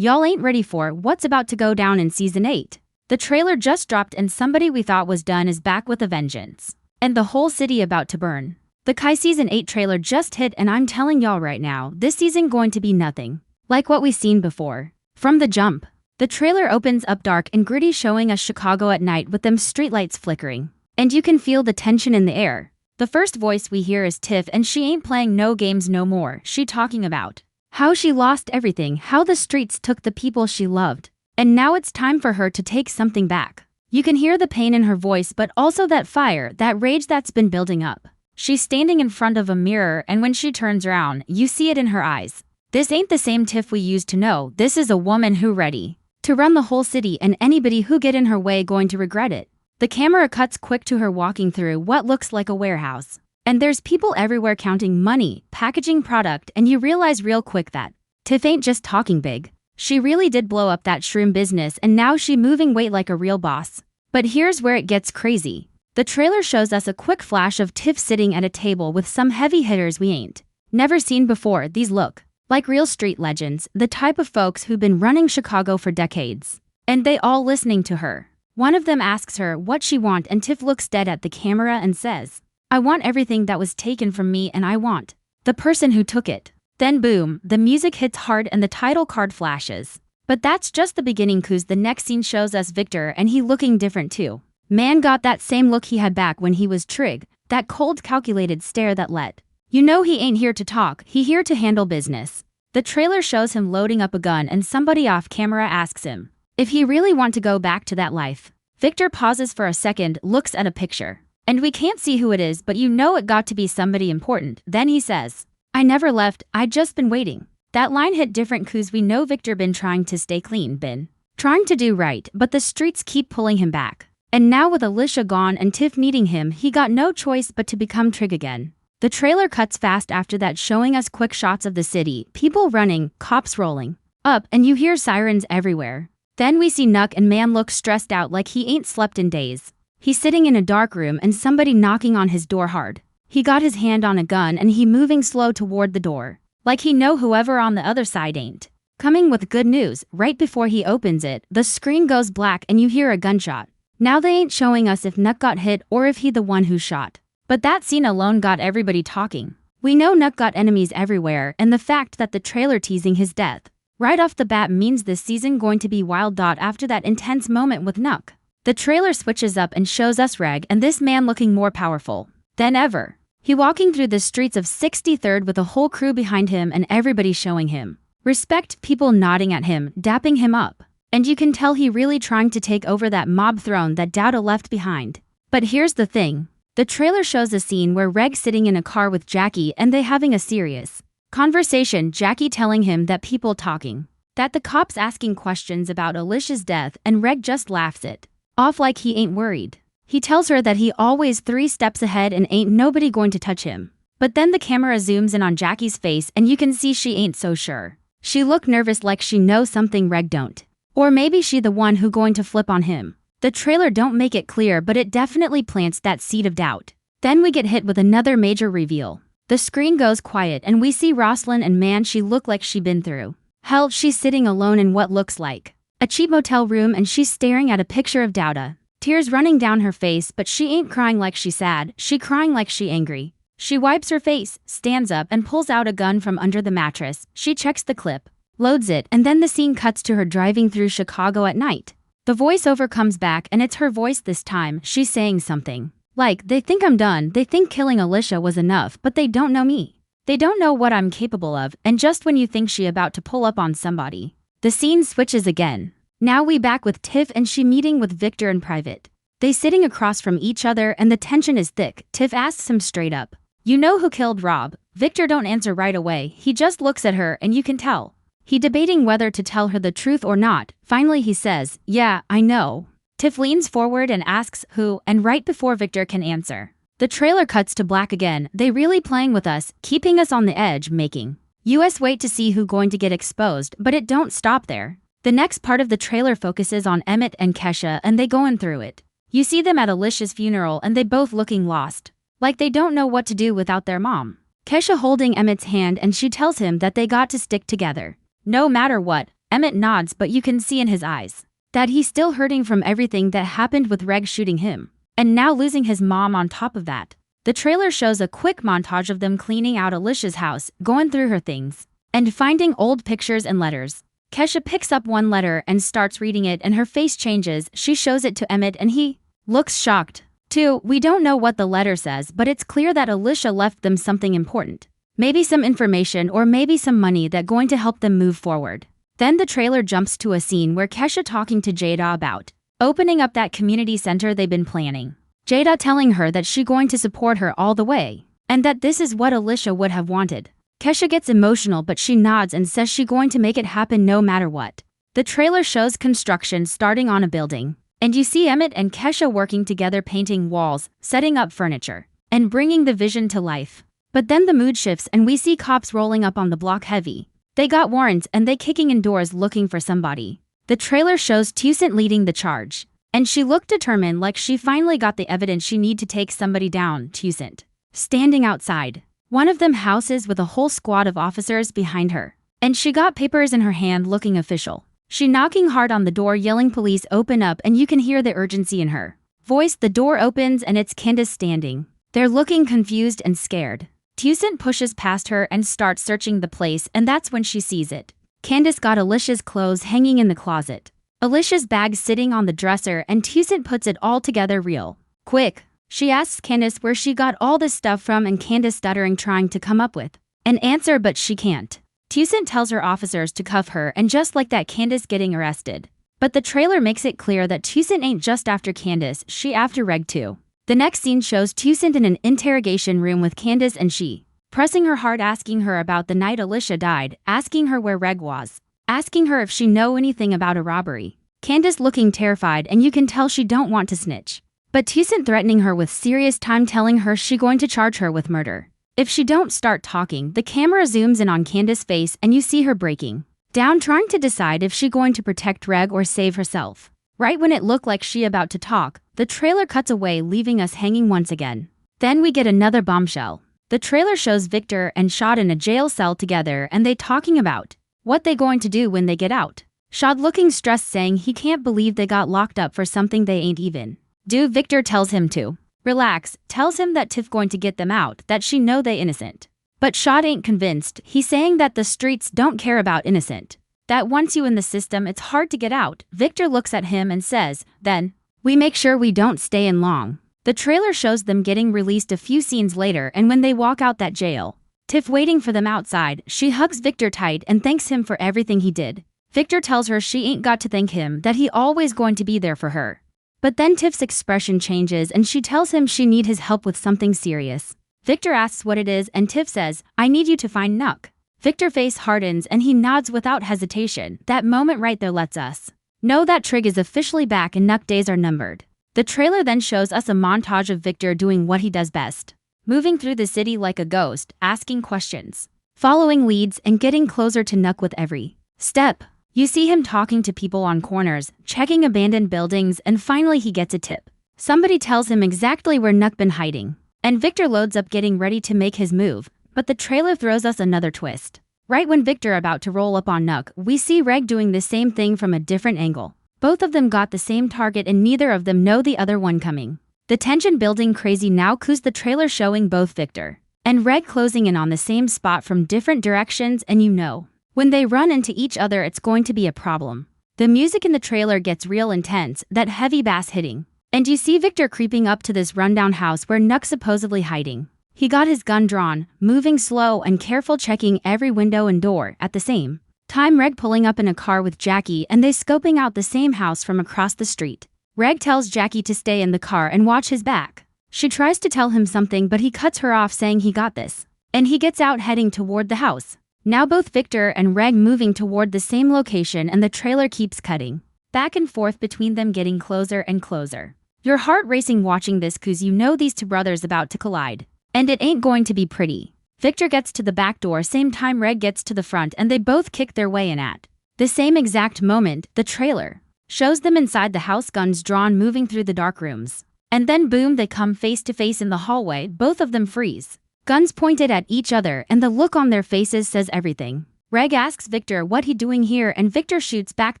Y'all ain't ready for what's about to go down in season 8. The trailer just dropped and somebody we thought was done is back with a vengeance. And the whole city about to burn. The Kai season 8 trailer just hit and I'm telling y'all right now, this season going to be nothing like what we seen before. From the jump, the trailer opens up dark and gritty, showing us Chicago at night with them streetlights flickering. And you can feel the tension in the air. The first voice we hear is Tiff, and she ain't playing no games no more. She talking about how she lost everything, how the streets took the people she loved, and now it's time for her to take something back. You can hear the pain in her voice, but also that fire, that rage that's been building up. She's standing in front of a mirror, and when she turns around, you see it in her eyes. This ain't the same Tiff we used to know. This is a woman who ready to run the whole city, and anybody who get in her way going to regret it. The camera cuts quick to her walking through what looks like a warehouse. And there's people everywhere counting money, packaging product, and you realize real quick that Tiff ain't just talking big. She really did blow up that shroom business, and now she moving weight like a real boss. But here's where it gets crazy. The trailer shows us a quick flash of Tiff sitting at a table with some heavy hitters we ain't never seen before. These look like real street legends, the type of folks who've been running Chicago for decades. And they all listening to her. One of them asks her what she want, and Tiff looks dead at the camera and says, "I want everything that was taken from me, and I want the person who took it." Then boom, the music hits hard and the title card flashes. But that's just the beginning, cause the next scene shows us Victor, and he looking different too. Man got that same look he had back when he was Trig, that cold calculated stare that let you know he ain't here to talk, he here to handle business. The trailer shows him loading up a gun, and somebody off camera asks him if he really want to go back to that life. Victor pauses for a second, looks at a picture. And we can't see who it is, but you know it got to be somebody important. Then he says, "I never left, I just been waiting." That line hit different cause we know Victor been trying to stay clean, been trying to do right, but the streets keep pulling him back. And now with Alicia gone and Tiff needing him, he got no choice but to become Trig again. The trailer cuts fast after that, showing us quick shots of the city, people running, cops rolling up, and you hear sirens everywhere. Then we see Nuck, and man looks stressed out like he ain't slept in days. He's sitting in a dark room and somebody knocking on his door hard. He got his hand on a gun and he moving slow toward the door. Like he know whoever on the other side ain't coming with good news. Right before he opens it, the screen goes black and you hear a gunshot. Now they ain't showing us if Nuck got hit or if he the one who shot. But that scene alone got everybody talking. We know Nuck got enemies everywhere, and the fact that the trailer teasing his death right off the bat means this season going to be wild. After that intense moment with Nuck, the trailer switches up and shows us Regg, and this man looking more powerful than ever. He walking through the streets of 63rd with a whole crew behind him and everybody showing him respect, people nodding at him, dapping him up. And you can tell he really trying to take over that mob throne that Dowda left behind. But here's the thing. The trailer shows a scene where Regg's sitting in a car with Jackie and they having a serious conversation, Jackie telling him that people talking, that the cops asking questions about Alicia's death, and Regg just laughs it off like he ain't worried. He tells her that he always 3 steps ahead and ain't nobody going to touch him. But then the camera zooms in on Jackie's face and you can see she ain't so sure. She look nervous like she knows something Regg don't. Or maybe she the one who going to flip on him. The trailer don't make it clear, but it definitely plants that seed of doubt. Then we get hit with another major reveal. The screen goes quiet and we see Roslin, and man, she look like she been through hell. She's sitting alone in what looks like a cheap motel room and she's staring at a picture of Dowda. Tears running down her face, but she ain't crying like she sad, she crying like she angry. She wipes her face, stands up and pulls out a gun from under the mattress. She checks the clip, loads it, and then the scene cuts to her driving through Chicago at night. The voiceover comes back and it's her voice this time. She's saying something like, "They think I'm done, they think killing Alicia was enough, but they don't know me. They don't know what I'm capable of." And just when you think she about to pull up on somebody, the scene switches again. Now we back with Tiff and she meeting with Victor in private. They sitting across from each other and the tension is thick. Tiff asks him straight up, "You know who killed Rob?" Victor don't answer right away. He just looks at her and you can tell he debating whether to tell her the truth or not. Finally he says, "Yeah, I know." Tiff leans forward and asks who, and right before Victor can answer, the trailer cuts to black again. They really playing with us, keeping us on the edge, making us wait to see who going to get exposed, but it don't stop there. The next part of the trailer focuses on Emmett and Kesha, and they going through it. You see them at Alicia's funeral and they both looking lost, like they don't know what to do without their mom. Kesha holding Emmett's hand and she tells him that they got to stick together no matter what. Emmett nods, but you can see in his eyes that he's still hurting from everything that happened with Regg shooting him. And now losing his mom on top of that. The trailer shows a quick montage of them cleaning out Alicia's house, going through her things, and finding old pictures and letters. Kesha picks up one letter and starts reading it, and her face changes. She shows it to Emmett and he looks shocked. Too, we don't know what the letter says, but it's clear that Alicia left them something important. Maybe some information or maybe some money that's going to help them move forward. Then the trailer jumps to a scene where Kesha talking to Jada about opening up that community center they've been planning. Jada telling her that she's going to support her all the way, and that this is what Alicia would have wanted. Kesha gets emotional, but she nods and says she's going to make it happen no matter what. The trailer shows construction starting on a building, and you see Emmett and Kesha working together, painting walls, setting up furniture, and bringing the vision to life. But then the mood shifts and we see cops rolling up on the block heavy. They got warrants and they kicking in doors looking for somebody. The trailer shows Tucent leading the charge, and she looked determined, like she finally got the evidence she need to take somebody down. Tucent standing outside one of them houses with a whole squad of officers behind her, and she got papers in her hand looking official. She knocking hard on the door, yelling police open up, and you can hear the urgency in her voice. The door opens and it's Candace standing there looking confused and scared. Tucent pushes past her and starts searching the place, and that's when she sees it. Candace got Alicia's clothes hanging in the closet, Alicia's bag sitting on the dresser, and Tucent puts it all together real quick. She asks Candace where she got all this stuff from, and Candace stuttering, trying to come up with an answer, but she can't. Tucent tells her officers to cuff her, and just like that, Candace getting arrested. But the trailer makes it clear that Tucent ain't just after Candace, she after Regg too. The next scene shows Tucent in an interrogation room with Candace, and she pressing her hard, asking her about the night Alicia died, asking her where Regg was, asking her if she know anything about a robbery. Candace looking terrified, and you can tell she don't want to snitch. But Tucent threatening her with serious time, telling her she going to charge her with murder if she don't start talking. The camera zooms in on Candace's face, and you see her breaking down, trying to decide if she going to protect Regg or save herself. Right when it looked like she about to talk, the trailer cuts away, leaving us hanging once again. Then we get another bombshell. The trailer shows Victor and Shad in a jail cell together, and they talking about what they going to do when they get out. Shad looking stressed, saying he can't believe they got locked up for something they ain't even do. Victor tells him to relax, tells him that Tiff going to get them out, that she know they innocent. But Shad ain't convinced. He's saying that the streets don't care about innocent, that once you in the system it's hard to get out. Victor looks at him and says, then we make sure we don't stay in long. The trailer shows them getting released a few scenes later, and when they walk out that jail, Tiff waiting for them outside. She hugs Victor tight and thanks him for everything he did. Victor tells her she ain't got to thank him, that he always going to be there for her. But then Tiff's expression changes and she tells him she need his help with something serious. Victor asks what it is, and Tiff says, I need you to find Nuck. Victor's face hardens and he nods without hesitation. That moment right there lets us know that Trig is officially back and Nuck days are numbered. The trailer then shows us a montage of Victor doing what he does best, moving through the city like a ghost, asking questions, following leads, and getting closer to Nuck with every step. You see him talking to people on corners, checking abandoned buildings, and finally he gets a tip. Somebody tells him exactly where Nuck been hiding, and Victor loads up, getting ready to make his move. But the trailer throws us another twist. Right when Victor about to roll up on Nuck, we see Regg doing the same thing from a different angle. Both of them got the same target, and neither of them know the other one coming. The tension building crazy now, cause the trailer showing both Victor and Regg closing in on the same spot from different directions, and you know when they run into each other it's going to be a problem. The music in the trailer gets real intense, that heavy bass hitting, and you see Victor creeping up to this rundown house where Nuck's supposedly hiding. He got his gun drawn, moving slow and careful, checking every window and door. At the same time, Regg pulling up in a car with Jackie, and they scoping out the same house from across the street. Regg tells Jackie to stay in the car and watch his back. She tries to tell him something, but he cuts her off, saying he got this, and he gets out heading toward the house. Now both Victor and Regg moving toward the same location, and the trailer keeps cutting back and forth between them, getting closer and closer. Your heart racing watching this, cause you know these two brothers about to collide, and it ain't going to be pretty. Victor gets to the back door, same time Regg gets to the front, and they both kick their way in. At the same exact moment, the trailer shows them inside the house, guns drawn, moving through the dark rooms. And then boom, they come face to face in the hallway. Both of them freeze, guns pointed at each other, and the look on their faces says everything. Regg asks Victor what he doing here and Victor shoots back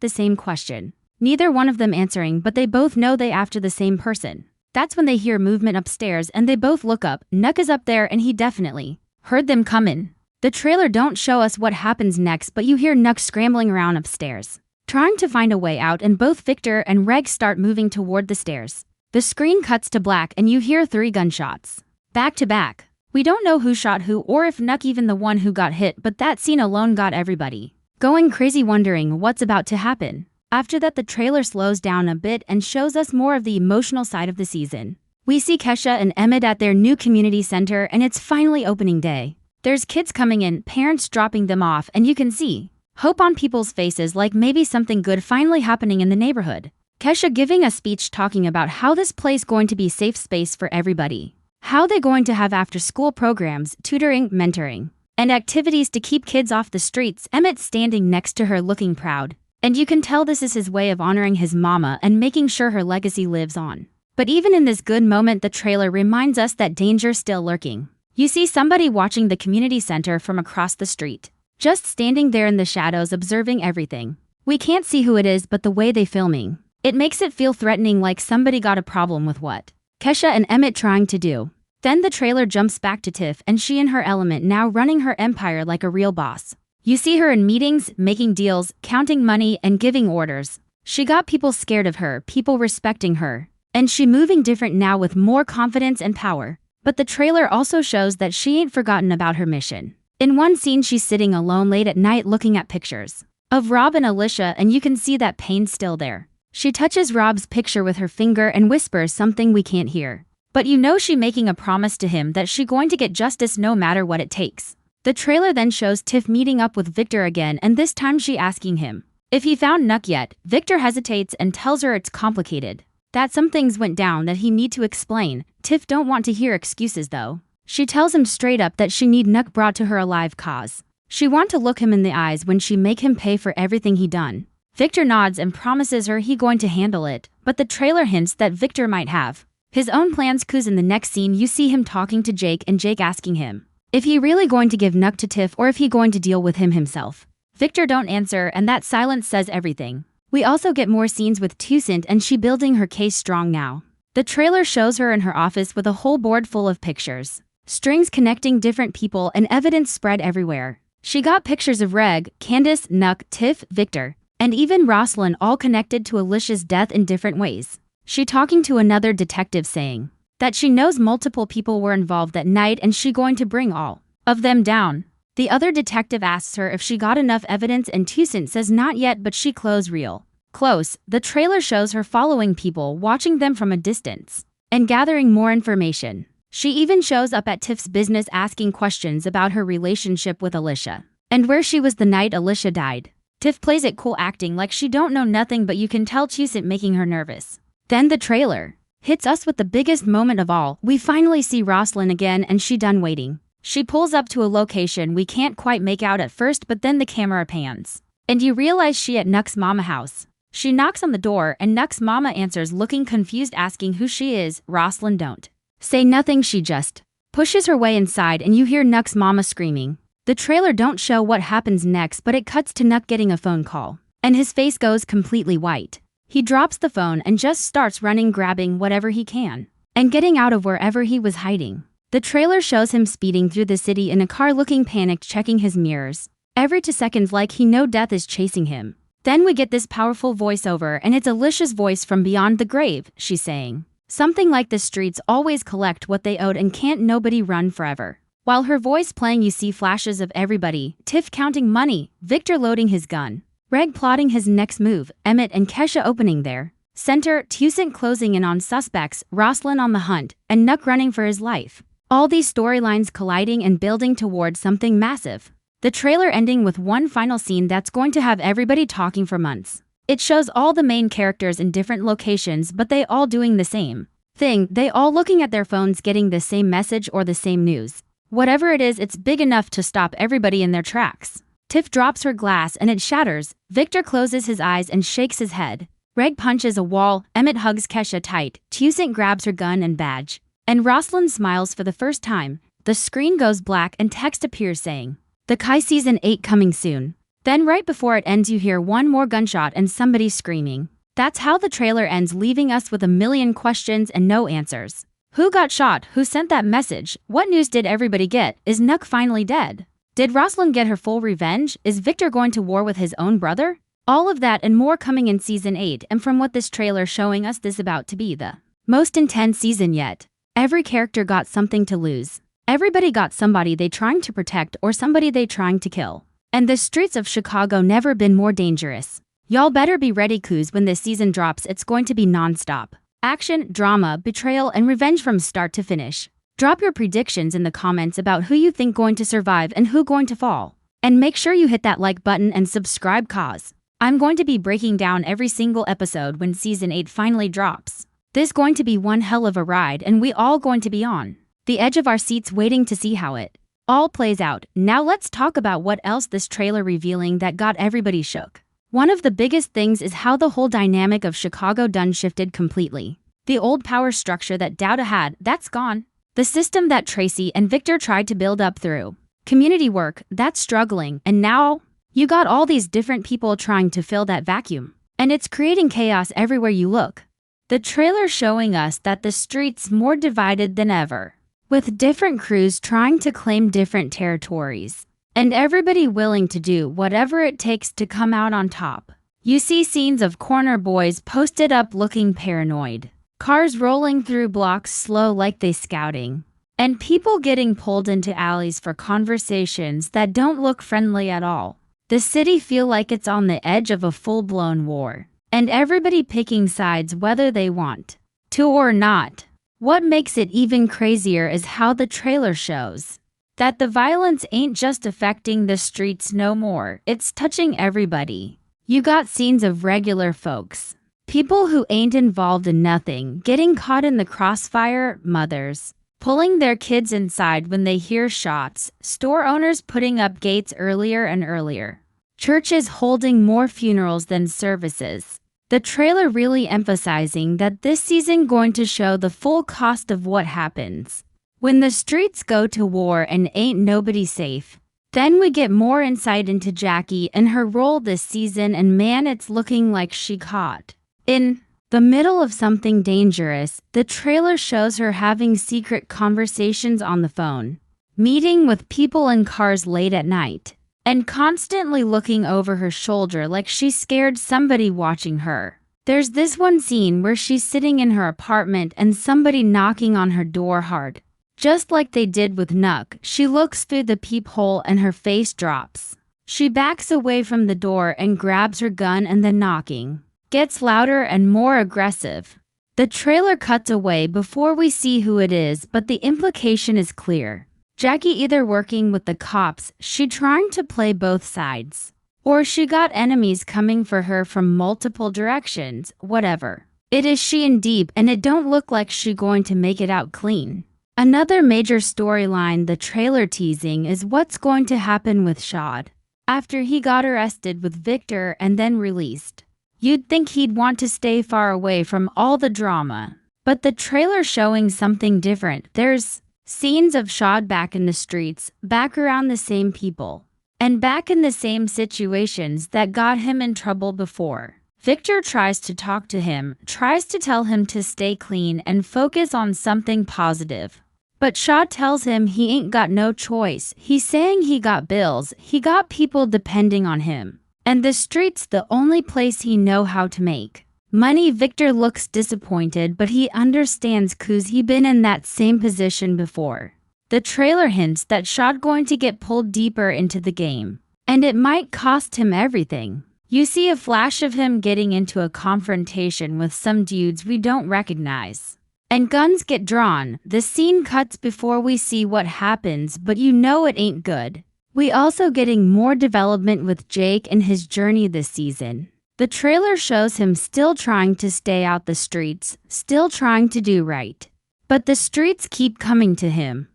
the same question. Neither one of them answering, but they both know they after the same person. That's when they hear movement upstairs and they both look up. Nuck is up there and he definitely heard them coming. The trailer don't show us what happens next, but you hear Nuck scrambling around upstairs, trying to find a way out, and both Victor and Regg start moving toward the stairs. The screen cuts to black and you hear 3 gunshots, back to back. We don't know who shot who or if Nuck even the one who got hit, but that scene alone got everybody going crazy wondering what's about to happen. After that, the trailer slows down a bit and shows us more of the emotional side of the season. We see Kesha and Emmett at their new community center and it's finally opening day. There's kids coming in, parents dropping them off, and you can see hope on people's faces, like maybe something good finally happening in the neighborhood. Kesha giving a speech talking about how this place going to be safe space for everybody. How they're going to have after-school programs, tutoring, mentoring, and activities to keep kids off the streets. Emmett standing next to her looking proud. And you can tell this is his way of honoring his mama and making sure her legacy lives on. But even in this good moment, the trailer reminds us that danger's still lurking. You see somebody watching the community center from across the street, just standing there in the shadows observing everything. We can't see who it is, but the way they filming, it makes it feel threatening, like somebody got a problem with what Kesha and Emmett trying to do. Then the trailer jumps back to Tiff and she in her element, now running her empire like a real boss. You see her in meetings, making deals, counting money, and giving orders. She got people scared of her, people respecting her. And she moving different now with more confidence and power. But the trailer also shows that she ain't forgotten about her mission. In one scene, she's sitting alone late at night looking at pictures of Rob and Alicia, and you can see that pain's still there. She touches Rob's picture with her finger and whispers something we can't hear. But you know she making a promise to him that she going to get justice no matter what it takes. The trailer then shows Tiff meeting up with Victor again, and this time she asking him if he found Nuck yet. Victor hesitates and tells her it's complicated, that some things went down that he need to explain. Tiff don't want to hear excuses though. She tells him straight up that she need Nuck brought to her alive, cause she want to look him in the eyes when she make him pay for everything he done. Victor nods and promises her he going to handle it, but the trailer hints that Victor might have his own plans, cause in the next scene you see him talking to Jake and Jake asking him if he really going to give Nuck to Tiff or if he going to deal with him himself. Victor don't answer, and that silence says everything. We also get more scenes with Toussaint and she building her case strong now. The trailer shows her in her office with a whole board full of pictures, strings connecting different people, and evidence spread everywhere. She got pictures of Regg, Candace, Nuck, Tiff, Victor, and even Roslin, all connected to Alicia's death in different ways. She talking to another detective saying that she knows multiple people were involved that night and she going to bring all of them down. The other detective asks her if she got enough evidence and Toussaint says not yet, but she close real close. The trailer shows her following people, watching them from a distance, and gathering more information. She even shows up at Tiff's business asking questions about her relationship with Alicia and where she was the night Alicia died. Tiff plays it cool, acting like she don't know nothing, but you can tell Toussaint making her nervous. Then the trailer hits us with the biggest moment of all. We finally see Roslin again and she done waiting. She pulls up to a location we can't quite make out at first, but then the camera pans and you realize she at Nuck's mama house. She knocks on the door and Nuck's mama answers looking confused, asking who she is. Roslin don't say nothing, she just pushes her way inside and you hear Nuck's mama screaming. The trailer don't show what happens next, but it cuts to Nuck getting a phone call and his face goes completely white. He drops the phone and just starts running, grabbing whatever he can and getting out of wherever he was hiding. The trailer shows him speeding through the city in a car looking panicked, checking his mirrors every 2 seconds like he know death is chasing him. Then we get this powerful voiceover and it's Alicia's voice from beyond the grave. She's saying something like the streets always collect what they owed and can't nobody run forever. While her voice playing, you see flashes of everybody, Tiff counting money, Victor loading his gun, Regg plotting his next move, Emmett and Kesha opening their center, Toussaint closing in on suspects, Roslin on the hunt, and Nuck running for his life. All these storylines colliding and building towards something massive. The trailer ending with one final scene that's going to have everybody talking for months. It shows all the main characters in different locations, but they all doing the same thing. They all looking at their phones, getting the same message or the same news. Whatever it is, it's big enough to stop everybody in their tracks. Tiff drops her glass and it shatters. Victor closes his eyes and shakes his head. Regg punches a wall. Emmett hugs Kesha tight. Toussaint grabs her gun and badge. And Roslin smiles for the first time. The screen goes black and text appears saying, The Kai Season 8 coming soon. Then right before it ends you hear one more gunshot and somebody screaming. That's how the trailer ends, leaving us with a million questions and no answers. Who got shot? Who sent that message? What news did everybody get? Is Nuck finally dead? Did Roslin get her full revenge? Is Victor going to war with his own brother? All of that and more coming in Season 8, and from what this trailer showing us, this about to be the most intense season yet. Every character got something to lose. Everybody got somebody they trying to protect or somebody they trying to kill. And the streets of Chicago never been more dangerous. Y'all better be ready, cuz when this season drops it's going to be non-stop. Action, drama, betrayal, and revenge from start to finish. Drop your predictions in the comments about who you think going to survive and who going to fall. And make sure you hit that like button and subscribe, cause I'm going to be breaking down every single episode when Season 8 finally drops. This going to be one hell of a ride, and we all going to be on the edge of our seats waiting to see how it all plays out. Now let's talk about what else this trailer revealing that got everybody shook. One of the biggest things is how the whole dynamic of Chicago done shifted completely. The old power structure that Dowda had, that's gone. The system that Tracy and Victor tried to build up through community work, that's struggling, and now you got all these different people trying to fill that vacuum. And it's creating chaos everywhere you look. The trailer showing us that the streets more divided than ever, with different crews trying to claim different territories, and everybody willing to do whatever it takes to come out on top. You see scenes of corner boys posted up looking paranoid, cars rolling through blocks slow like they scouting, and people getting pulled into alleys for conversations that don't look friendly at all. The city feel like it's on the edge of a full-blown war, and everybody picking sides whether they want to or not. What makes it even crazier is how the trailer shows that the violence ain't just affecting the streets no more, it's touching everybody. You got scenes of regular folks, people who ain't involved in nothing, getting caught in the crossfire, mothers pulling their kids inside when they hear shots, store owners putting up gates earlier and earlier, churches holding more funerals than services. The trailer really emphasizing that this season going to show the full cost of what happens when the streets go to war and ain't nobody safe. Then we get more insight into Jackie and her role this season, and man, it's looking like she caught in the middle of something dangerous. The trailer shows her having secret conversations on the phone, meeting with people in cars late at night, and constantly looking over her shoulder like she's scared somebody watching her. There's this one scene where she's sitting in her apartment and somebody knocking on her door hard. Just like they did with Nuck, she looks through the peephole and her face drops. She backs away from the door and grabs her gun, and the knocking gets louder and more aggressive. The trailer cuts away before we see who it is, but the implication is clear. Jackie either working with the cops, she trying to play both sides, or she got enemies coming for her from multiple directions. Whatever it is, she in deep, and it don't look like she going to make it out clean. Another major storyline the trailer teasing is what's going to happen with Shad after he got arrested with Victor and then released. You'd think he'd want to stay far away from all the drama, but the trailer showing something different. There's scenes of Shad back in the streets, back around the same people, and back in the same situations that got him in trouble before. Victor tries to talk to him, tries to tell him to stay clean and focus on something positive. But Shad tells him he ain't got no choice. He's saying he got bills, he got people depending on him, and the street's the only place he know how to make money. Victor looks disappointed, but he understands cause he been in that same position before. The trailer hints that Shad going to get pulled deeper into the game, and it might cost him everything. You see a flash of him getting into a confrontation with some dudes we don't recognize, and guns get drawn. The scene cuts before we see what happens, but you know it ain't good. We also getting more development with Jake and his journey this season. The trailer shows him still trying to stay out the streets, still trying to do right. But the streets keep coming to him.